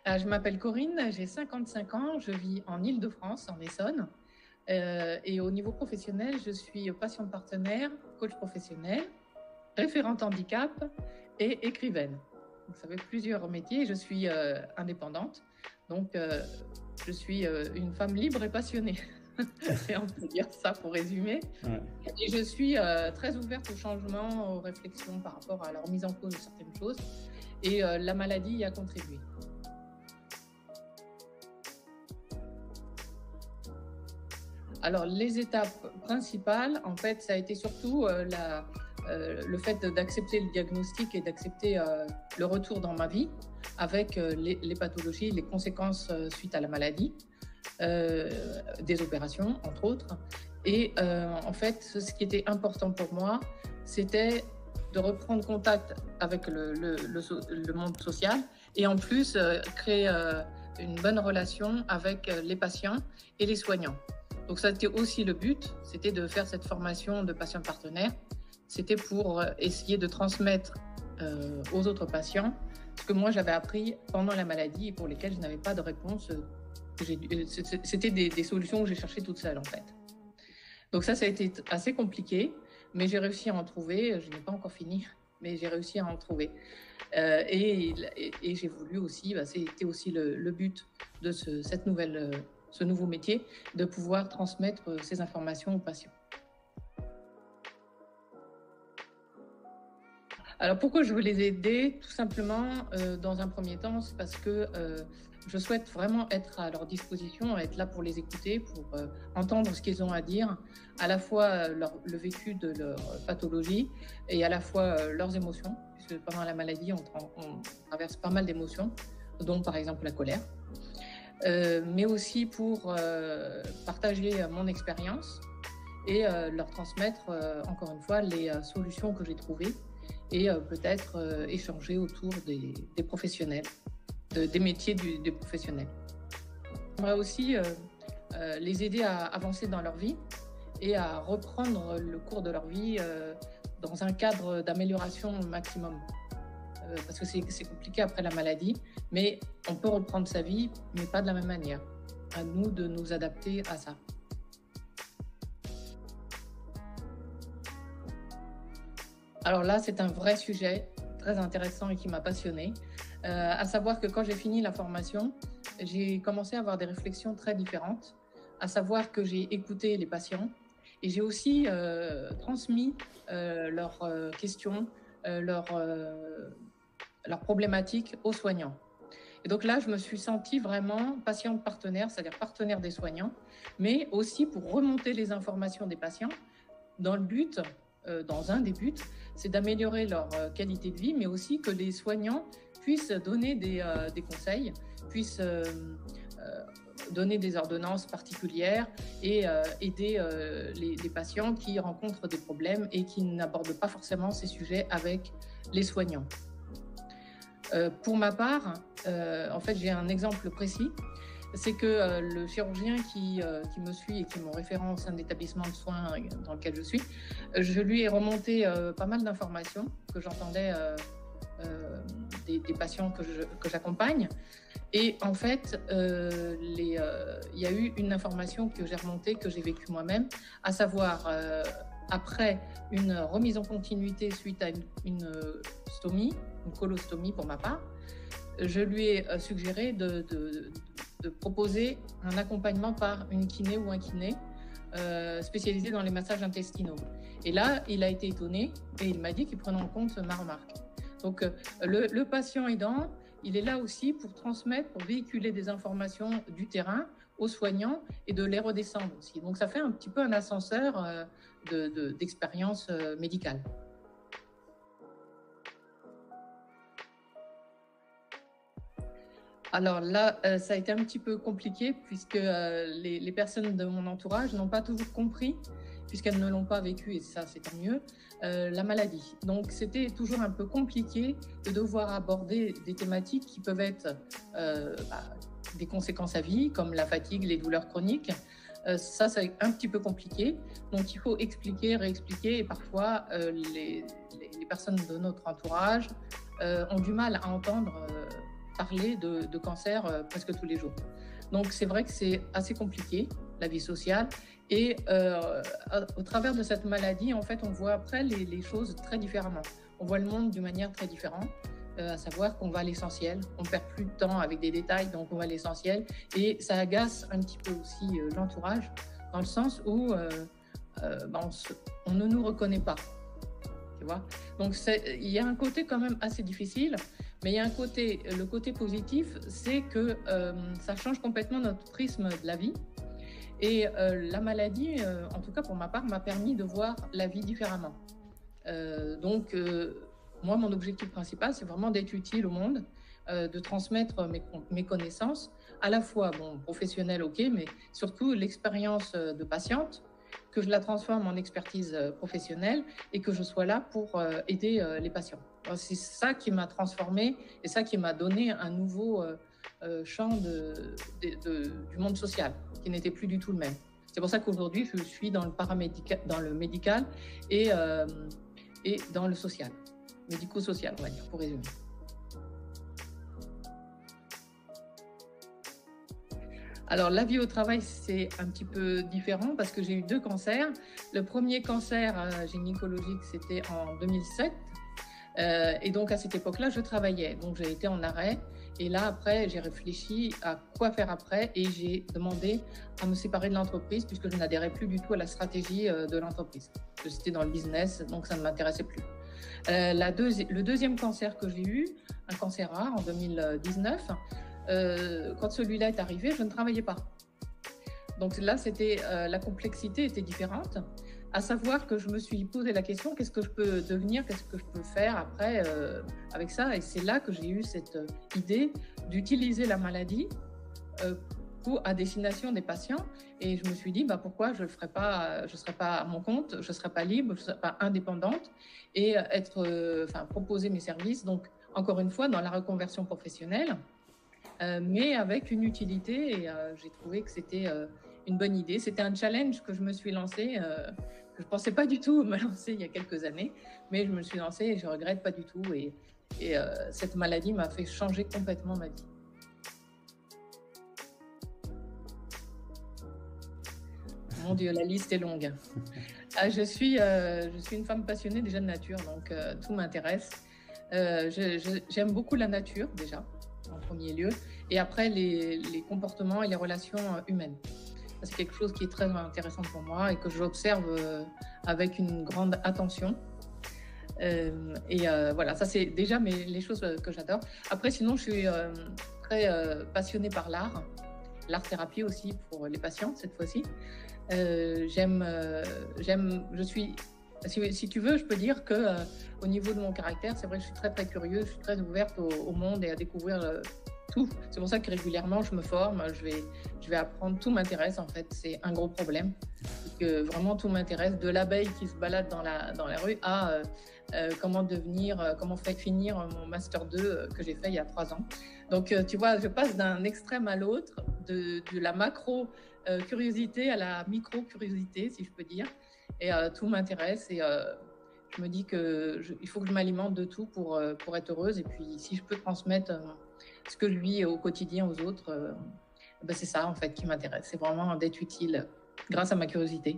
Je m'appelle Corinne, j'ai 55 ans, je vis en Île-de-France, en Essonne. Et au niveau professionnel, je suis patiente partenaire, coach professionnel, référente handicap et écrivaine. Donc, ça fait plusieurs métiers. Je suis indépendante, donc je suis une femme libre et passionnée. Et on peut dire ça pour résumer. Ouais. Et je suis très ouverte au changement, aux réflexions par rapport à la remise en cause de certaines choses. Et la maladie y a contribué. Alors, les étapes principales, en fait, ça a été surtout le fait d'accepter le diagnostic et d'accepter le retour dans ma vie avec les pathologies, les conséquences suite à la maladie, des opérations, entre autres. Et en fait, ce qui était important pour moi, c'était de reprendre contact avec le monde social et en plus créer une bonne relation avec les patients et les soignants. Donc ça c'était aussi le but, c'était de faire cette formation de patient partenaire. C'était pour essayer de transmettre aux autres patients ce que moi j'avais appris pendant la maladie et pour lesquels je n'avais pas de réponse. C'était des solutions que j'ai cherchées toute seule en fait. Donc ça a été assez compliqué, mais j'ai réussi à en trouver. Je n'ai pas encore fini, mais j'ai réussi à en trouver. Et j'ai voulu aussi, c'était aussi le but de ce nouveau métier, de pouvoir transmettre ces informations aux patients. Alors pourquoi je veux les aider? Tout simplement, dans un premier temps, c'est parce que je souhaite vraiment être à leur disposition, être là pour les écouter, pour entendre ce qu'ils ont à dire, à la fois le vécu de leur pathologie et à la fois leurs émotions, puisque pendant la maladie, on traverse pas mal d'émotions, dont par exemple la colère. Mais aussi pour partager mon expérience et leur transmettre, encore une fois, les solutions que j'ai trouvées et peut-être échanger autour des professionnels, des métiers des professionnels. J'aimerais aussi les aider à avancer dans leur vie et à reprendre le cours de leur vie dans un cadre d'amélioration au maximum. Parce que c'est compliqué après la maladie, mais on peut reprendre sa vie, mais pas de la même manière. À nous de nous adapter à ça. Alors là, c'est un vrai sujet très intéressant et qui m'a passionnée. À savoir que quand j'ai fini la formation, j'ai commencé à avoir des réflexions très différentes. À savoir que j'ai écouté les patients et j'ai aussi transmis leurs questions, leurs problématiques aux soignants. Et donc là, je me suis sentie vraiment patiente partenaire, c'est-à-dire partenaire des soignants, mais aussi pour remonter les informations des patients dans le but, dans un des buts, c'est d'améliorer leur qualité de vie, mais aussi que les soignants puissent donner des conseils, puissent donner des ordonnances particulières et aider les patients qui rencontrent des problèmes et qui n'abordent pas forcément ces sujets avec les soignants. Pour ma part, en fait, j'ai un exemple précis. C'est que le chirurgien qui me suit et qui est mon référent au sein de l'établissement de soins dans lequel je suis, je lui ai remonté pas mal d'informations que j'entendais des patients que j'accompagne. Et en fait, il y a eu une information que j'ai remontée, que j'ai vécue moi-même, à savoir après une remise en continuité suite à une stomie, une colostomie pour ma part, je lui ai suggéré de proposer un accompagnement par une kiné ou un kiné spécialisé dans les massages intestinaux. Et là, il a été étonné et il m'a dit qu'il prenait en compte ma remarque. Donc, le patient aidant, il est là aussi pour transmettre, pour véhiculer des informations du terrain aux soignants et de les redescendre aussi. Donc, ça fait un petit peu un ascenseur d'expérience médicale. Alors là, ça a été un petit peu compliqué puisque les personnes de mon entourage n'ont pas toujours compris, puisqu'elles ne l'ont pas vécu, et ça c'est tant mieux, la maladie. Donc c'était toujours un peu compliqué de devoir aborder des thématiques qui peuvent être des conséquences à vie, comme la fatigue, les douleurs chroniques. Ça c'est un petit peu compliqué. Donc il faut expliquer, réexpliquer, et parfois les personnes de notre entourage ont du mal à entendre parler de cancer presque tous les jours. Donc c'est vrai que c'est assez compliqué, la vie sociale. Et au travers de cette maladie, en fait, on voit après les choses très différemment. On voit le monde d'une manière très différente, à savoir qu'on va à l'essentiel. On ne perd plus de temps avec des détails, donc on va à l'essentiel. Et ça agace un petit peu aussi l'entourage, dans le sens où on ne nous reconnaît pas. Tu vois. Donc il y a un côté quand même assez difficile, mais il y a le côté positif, c'est que ça change complètement notre prisme de la vie. Et la maladie, en tout cas pour ma part, m'a permis de voir la vie différemment. Moi, mon objectif principal, c'est vraiment d'être utile au monde, de transmettre mes connaissances, à la fois professionnelles, ok, mais surtout l'expérience de patiente, que je la transforme en expertise professionnelle et que je sois là pour aider les patients. C'est ça qui m'a transformée et ça qui m'a donné un nouveau champ du monde social, qui n'était plus du tout le même. C'est pour ça qu'aujourd'hui, je suis dans le médical et dans le social, médico-social, on va dire, pour résumer. Alors, la vie au travail, c'est un petit peu différent parce que j'ai eu 2 cancers. Le premier cancer gynécologique, c'était en 2007. Et donc, à cette époque-là, je travaillais. Donc, j'ai été en arrêt. Et là, après, j'ai réfléchi à quoi faire après et j'ai demandé à me séparer de l'entreprise puisque je n'adhérais plus du tout à la stratégie de l'entreprise. J'étais dans le business, donc ça ne m'intéressait plus. Le deuxième cancer que j'ai eu, un cancer rare en 2019, quand celui-là est arrivé, je ne travaillais pas. Donc là, la complexité était différente, à savoir que je me suis posé la question, qu'est-ce que je peux devenir, qu'est-ce que je peux faire après avec ça? Et c'est là que j'ai eu cette idée d'utiliser la maladie à destination des patients. Et je me suis dit, pourquoi je ne serais pas à mon compte, je ne serais pas libre, je ne serais pas indépendante et proposer mes services. Donc, encore une fois, dans la reconversion professionnelle, mais avec une utilité et j'ai trouvé que c'était une bonne idée. C'était un challenge que je me suis lancé, que je ne pensais pas du tout me lancer il y a quelques années, mais je me suis lancée et je ne regrette pas du tout. Et cette maladie m'a fait changer complètement ma vie. Mon Dieu, la liste est longue. Je suis une femme passionnée déjà de nature, donc tout m'intéresse. J'aime beaucoup la nature déjà, en premier lieu, et après les comportements et les relations humaines. C'est quelque chose qui est très intéressant pour moi et que j'observe avec une grande attention. Voilà, ça c'est déjà les choses que j'adore. Après, sinon, je suis très passionnée par l'art-thérapie aussi pour les patients cette fois-ci. Si tu veux, je peux dire que au niveau de mon caractère, c'est vrai que je suis très très curieuse, je suis très ouverte au monde et à découvrir tout. C'est pour ça que régulièrement je me forme, je vais apprendre, tout m'intéresse en fait, c'est un gros problème. Que vraiment tout m'intéresse, de l'abeille qui se balade dans la rue à comment finir mon Master 2 que j'ai fait il y a 3 ans. Donc tu vois, je passe d'un extrême à l'autre, de la macro-curiosité à la micro-curiosité, si je peux dire. Et tout m'intéresse et je me dis qu'il faut que je m'alimente de tout pour être heureuse. Et puis si je peux transmettre ce que je vis au quotidien aux autres, c'est ça en fait qui m'intéresse. C'est vraiment d'être utile grâce à ma curiosité.